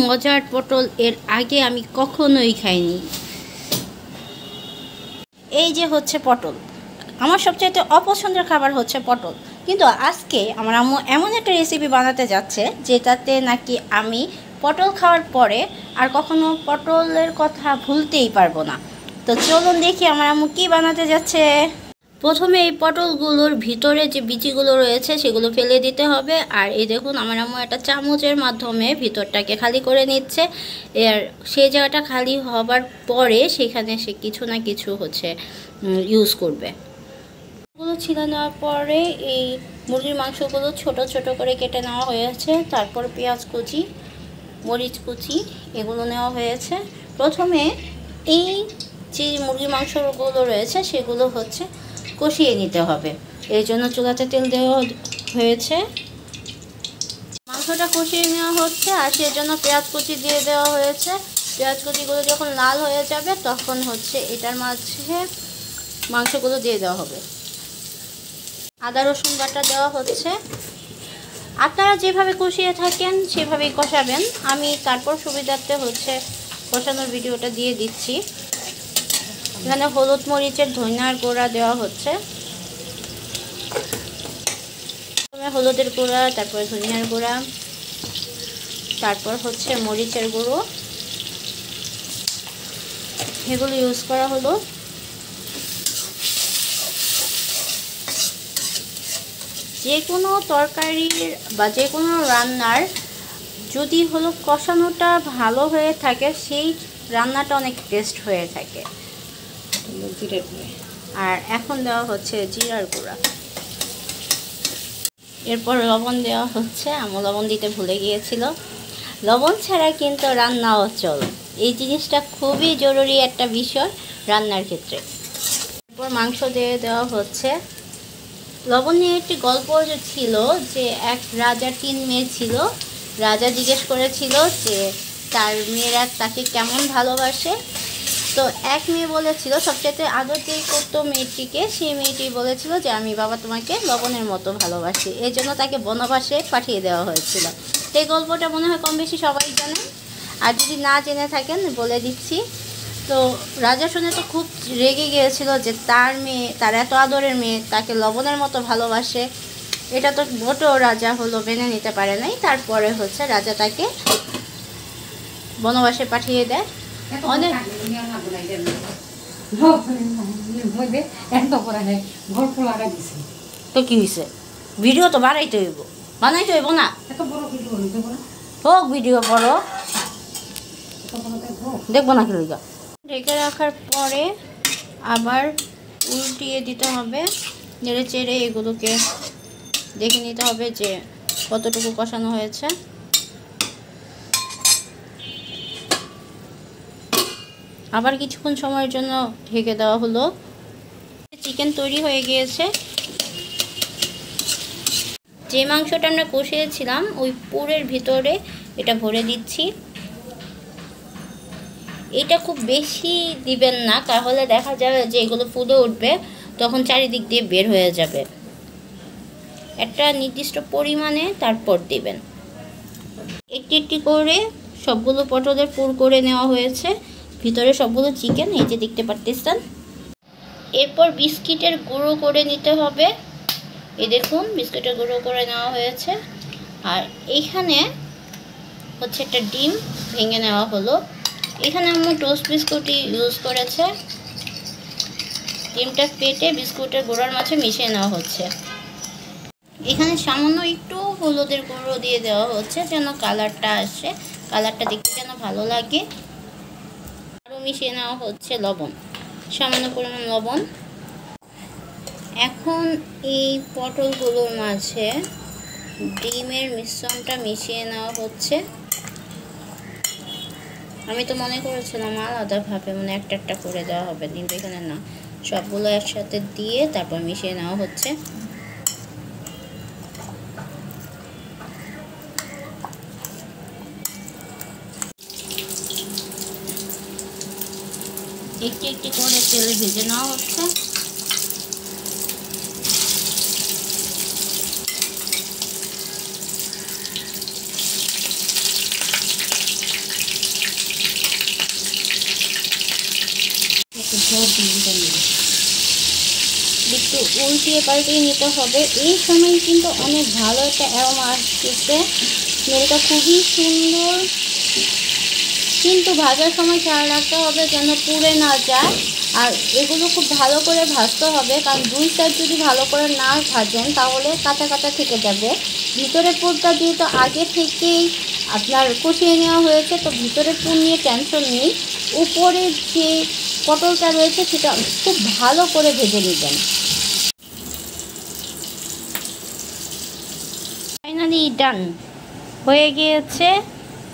মজার পটল এর আগে আমি কখনোই খাইনি। এই যে হচ্ছে পটল, আমার সবচাইতে অপছন্দের খাবার হচ্ছে পটল, কিন্তু আজকে আমার আম্মু এমন একটা রেসিপি বানাতে যাচ্ছে যেটাতে নাকি আমি পটল খাওয়ার পরে আর কখনো পটলের কথা ভুলতেই পারবো না। তো চলুন দেখি আমার আম্মু কী বানাতে যাচ্ছে। প্রথমে এই পটলগুলোর ভিতরে যে বিচিগুলো রয়েছে সেগুলো ফেলে দিতে হবে। আর এই দেখুন আমার আম্মু একটা চামচের মাধ্যমে ভিতরটাকে খালি করে নিচ্ছে। এর সেই জায়গাটা খালি হবার পরে সেখানে সে কিছু না কিছু হচ্ছে ইউজ করবে। এগুলো ছিলে নেওয়ার পরে এই মুরগির মাংসগুলো ছোট ছোট করে কেটে নেওয়া হয়েছে। তারপর পেঁয়াজ কুচি, মরিচ কুচি এগুলো নেওয়া হয়েছে। প্রথমে এই যে মুরগির মাংসগুলো রয়েছে সেগুলো হচ্ছে কষিয়ে নিতে হবে, এই জন্য চুলাতে তেল দেওয়া হয়েছে। মাংসটা কষিয়ে নেওয়া হচ্ছে আর সেজন্য পেঁয়াজ কুচি দিয়ে দেওয়া হয়েছে। পেঁয়াজ কুচিগুলো যখন লাল হয়ে যাবে তখন হচ্ছে এটার মাঝে মাংসগুলো দিয়ে দেওয়া হবে। আদা রসুন বাটা দেওয়া হচ্ছে। আপনারা যেভাবে কষিয়ে থাকেন সেভাবেই কষাবেন, আমি তারপর সুবিধার্থে হচ্ছে কষানোর ভিডিওটা দিয়ে দিচ্ছি। এখানে হলুদ মরিচের ধনিয়ার গুঁড়া দেওয়া হচ্ছে, হলুদের গুঁড়া, তারপর ধনিয়ার গুঁড়া, তারপর হচ্ছে মরিচের গুঁড়ো, এগুলো ইউজ করা হলো। যে কোনো তরকারির বা যে কোনো রান্নার যদি হলো কষানোটা ভালো হয়ে থাকে সেই রান্নাটা অনেক টেস্ট হয়ে থাকে। আর এখন দেওয়া হচ্ছে জিরার গুঁড়া, এরপর লবণ দেওয়া হচ্ছে। আমি লবণ দিতে ভুলে গিয়েছিল। লবণ ছাড়া কিন্তু রান্না অচল, এই জিনিসটা খুবই জরুরি একটা বিষয় রান্নার ক্ষেত্রে। এরপর মাংস দিয়ে দেওয়া হচ্ছে। লবণ নিয়ে একটি গল্প ছিল যে এক রাজার 3 মেয়ে ছিল। রাজা জিজ্ঞেস করেছিল যে তার মেয়েরা তাকে কেমন ভালোবাসে। তো এক মেয়ে বলেছিল, সবচেয়ে আদর যেই করতো মেয়েটিকে, সেই মেয়েটি বলেছিল যে আমি বাবা তোমাকে লবণের মতো ভালোবাসি, এই জন্য তাকে বনবাসে পাঠিয়ে দেওয়া হয়েছিল। এই গল্পটা মনে হয় কম বেশি সবাই জানেন, আর যদি না জেনে থাকেন বলে দিচ্ছি। তো রাজা শুনে তো খুব রেগে গিয়েছিল যে তার মেয়ে, তার এত আদরের মেয়ে তাকে লবণের মতো ভালোবাসে, এটা তো মোটেও রাজা হলো মেনে নিতে পারে নাই। তারপরে হচ্ছে রাজা তাকে বনবাসে পাঠিয়ে দেয়। অনেক তো কি হয়েছে, ভিডিও তো বানাইতে হইব, বানাইতে হইব না, হোক ভিডিও বড়, দেখবো না কি লিগা। ঢেকে রাখার পরে আবার উল্টিয়ে দিতে হবে, নেড়ে চেড়ে এগুলোকে দেখে নিতে হবে যে কতটুকু কষানো হয়েছে। আবার কিছুক্ষণ সময়ের জন্য ঢেকে দেওয়া হলো। চিকেন তৈরি হয়ে গিয়েছে। যে মাংসটা আমরা কষিয়েছিলাম ওই পুরের ভিতরে এটা ভরে দিচ্ছি। এটা খুব বেশি দিবেন না, তাহলে দেখা যাবে যে এগুলো ফুলে উঠবে, তখন চারিদিক দিয়ে বের হয়ে যাবে। একটা নির্দিষ্ট পরিমাণে তারপর দিবেন। একটি একটি করে সবগুলো পটলের পুর করে নেওয়া হয়েছে, ভিতরে সবগুলো চিকেন, এই যে দেখতে পারতেছেন। এরপর বিস্কিটের গুঁড়ো করে নিতে হবে, এই দেখুন বিস্কিটের গুঁড়ো করে নেওয়া হয়েছে। আর এইখানে হচ্ছে একটা ডিম ভেঙে নেওয়া হলো। এখানে আমি টোস্ট বিস্কুটই ইউজ করেছে। ডিমটা ফেটে বিস্কুটের গুঁড়োর মাঝে মিশিয়ে নেওয়া হচ্ছে। এখানে সামান্য একটু হলুদের গুঁড়ো দিয়ে দেওয়া হচ্ছে যেন কালারটা আসে, কালারটা দেখতে যেন ভালো লাগে। আরও মিশিয়ে নেওয়া হচ্ছে লবণ, সামান্য পরিমাণ লবণ। এখন এই পটলগুলোর মাঝে ডিমের মিশ্রণটা মিশিয়ে নেওয়া হচ্ছে। আমি তো মনে করেছিলাম আলাদাভাবে মানে একটা একটা করে দেওয়া হবে, কিন্তু এখানে না, সবগুলো একসাথে দিয়ে তারপর মিশিয়ে নেওয়া হচ্ছে। একটি একটি করে তেলে ভেজে নেওয়া হচ্ছে। উল্টিয়ে পাল্টিয়ে নিতে হবে। এই সময় কিন্তু অনেক ভালো একটা অ্যারোমা আসতেছে, স্মেলটা খুবই সুন্দর। কিন্তু ভাজার সময় খেয়াল রাখতে হবে যেন পুড়ে না যায়। আর এগুলো খুব ভালো করে ভাজতে হবে, কারণ দুই সাইড যদি ভালো করে না ভাজেন তাহলে কাঁচা কাঁচা থেকে যাবে। ভিতরের পুরটা যেহেতু আগে থেকেই আপনার কষিয়ে নেওয়া হয়েছে, তো ভিতরের পুর নিয়ে টেনশন নেই। উপরের যে পটলটা রয়েছে সেটা খুব ভালো করে ভেজে নেবেন। ফাইনালি ডান হয়ে গিয়েছে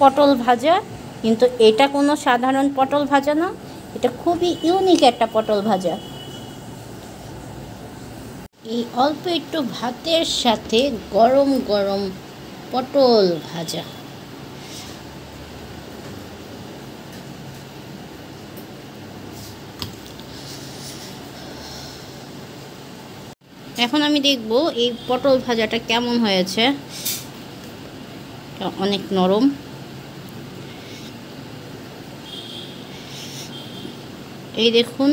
পটল ভাজা। কিন্তু এটা কোনো সাধারণ পটল ভাজা না, এটা খুবই ইউনিক একটা পটল ভাজা। এই অল্প একটু ভাতের সাথে গরম গরম পটল ভাজা। এখন আমি দেখব এই পটল ভাজাটা কেমন হয়েছে। অনেক নরম। এই দেখুন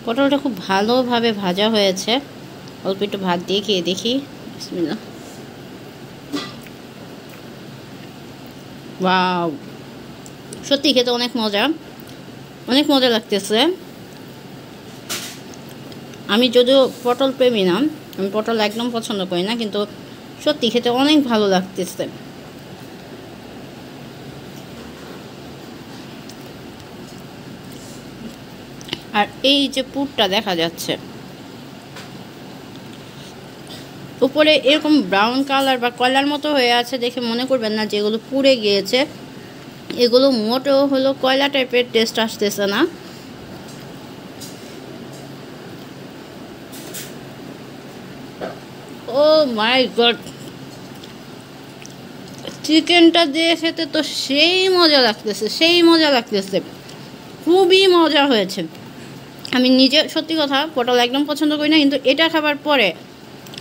পটলটা খুব ভালোভাবে ভাজা হয়েছে। অল্প একটু ভাত দিয়ে খেয়ে দেখি। বিসমিল্লাহ। ওয়াও, সত্যি খেতে অনেক মজা, অনেক মজা লাগতেছে। আমি যদিও পটল প্রেমী না, আমি পটল একদম পছন্দ করি না, কিন্তু সত্যি খেতে অনেক ভালো লাগতেছে। আর এই যে পুরটা দেখা যাচ্ছে উপরে এরকম ব্রাউন কালার বা কয়লার মতো হয়ে আছে, দেখে মনে করবেন না যেগুলো পুড়ে গিয়েছে। এগুলো মোটেও হলো কয়লা টাইপের টেস্ট আসতেছে না। ও মাই গড, চিকেনটা দিয়ে খেতে তো সেই মজা লাগতেছে, সেই মজা লাগতেছে, খুবই মজা হয়েছে। আমি নিজে সত্যি কথা পটল একদম পছন্দ করি না, কিন্তু এটা খাবার পরে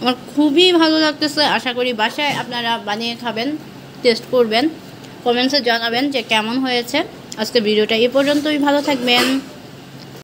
আমার খুবই ভালো লাগতেছে। আশা করি বাসায় আপনারা বানিয়ে খাবেন, টেস্ট করবেন, কমেন্টসে জানাবেন যে কেমন হয়েছে। আজকে ভিডিওটা এই পর্যন্তই, ভালো থাকবেন।